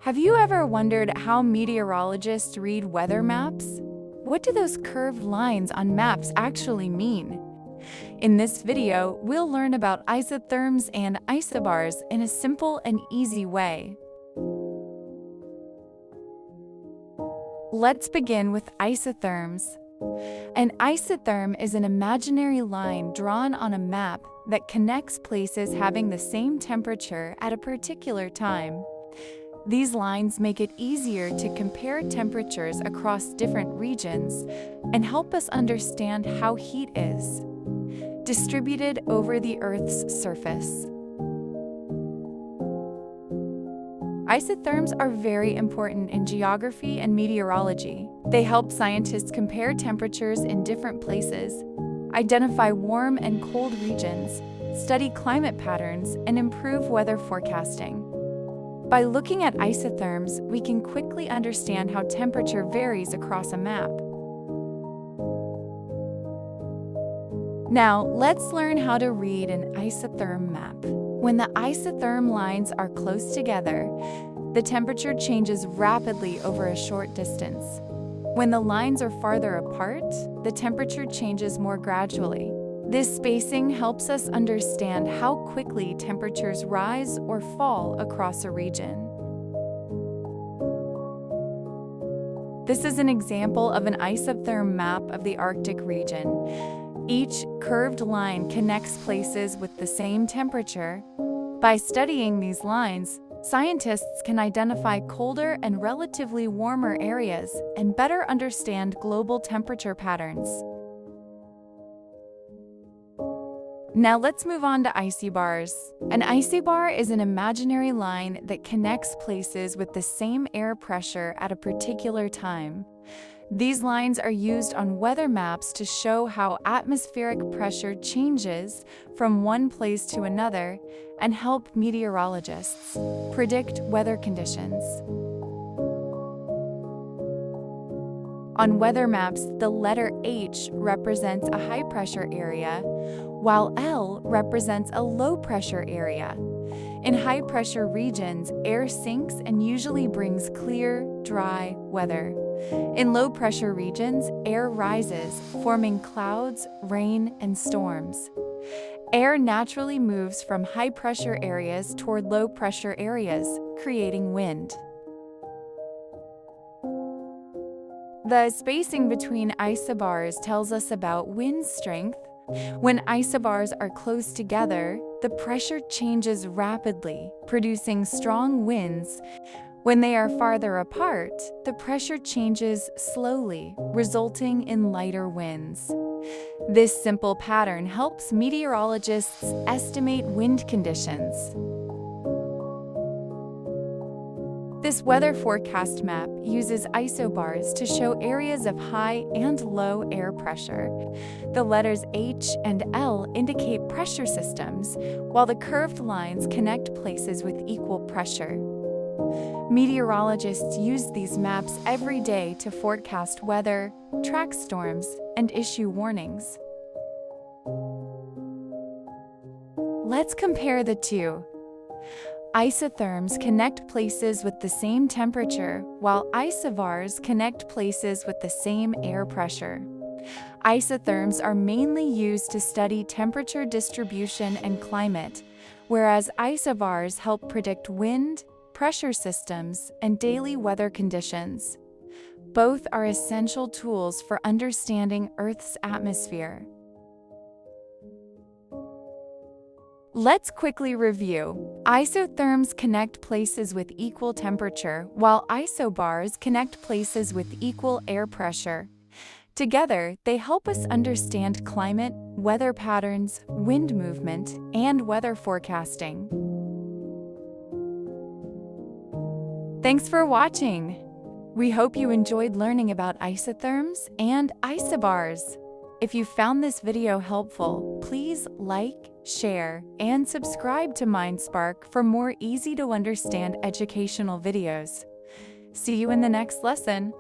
Have you ever wondered how meteorologists read weather maps? What do those curved lines on maps actually mean? In this video, we'll learn about isotherms and isobars in a simple and easy way. Let's begin with isotherms. An isotherm is an imaginary line drawn on a map that connects places having the same temperature at a particular time. These lines make it easier to compare temperatures across different regions and help us understand how heat is distributed over the Earth's surface. Isotherms are very important in geography and meteorology. They help scientists compare temperatures in different places, identify warm and cold regions, study climate patterns, and improve weather forecasting. By looking at isotherms, we can quickly understand how temperature varies across a map. Now, let's learn how to read an isotherm map. When the isotherm lines are close together, the temperature changes rapidly over a short distance. When the lines are farther apart, the temperature changes more gradually. This spacing helps us understand how quickly temperatures rise or fall across a region. This is an example of an isotherm map of the Arctic region. Each curved line connects places with the same temperature. By studying these lines, scientists can identify colder and relatively warmer areas and better understand global temperature patterns. Now let's move on to isobars. An isobar is an imaginary line that connects places with the same air pressure at a particular time. These lines are used on weather maps to show how atmospheric pressure changes from one place to another and help meteorologists predict weather conditions. On weather maps, the letter H represents a high-pressure area, while L represents a low-pressure area. In high-pressure regions, air sinks and usually brings clear, dry weather. In low-pressure regions, air rises, forming clouds, rain, and storms. Air naturally moves from high-pressure areas toward low-pressure areas, creating wind. The spacing between isobars tells us about wind strength. When isobars are close together, the pressure changes rapidly, producing strong winds. When they are farther apart, the pressure changes slowly, resulting in lighter winds. This simple pattern helps meteorologists estimate wind conditions. This weather forecast map uses isobars to show areas of high and low air pressure. The letters H and L indicate pressure systems, while the curved lines connect places with equal pressure. Meteorologists use these maps every day to forecast weather, track storms, and issue warnings. Let's compare the two. Isotherms connect places with the same temperature, while isobars connect places with the same air pressure. Isotherms are mainly used to study temperature distribution and climate, whereas isobars help predict wind, pressure systems, and daily weather conditions. Both are essential tools for understanding Earth's atmosphere. Let's quickly review. Isotherms connect places with equal temperature, while isobars connect places with equal air pressure. Together, they help us understand climate, weather patterns, wind movement, and weather forecasting. Thanks for watching. We hope you enjoyed learning about isotherms and isobars. If you found this video helpful, please like, share, and subscribe to MindSpark for more easy-to-understand educational videos. See you in the next lesson.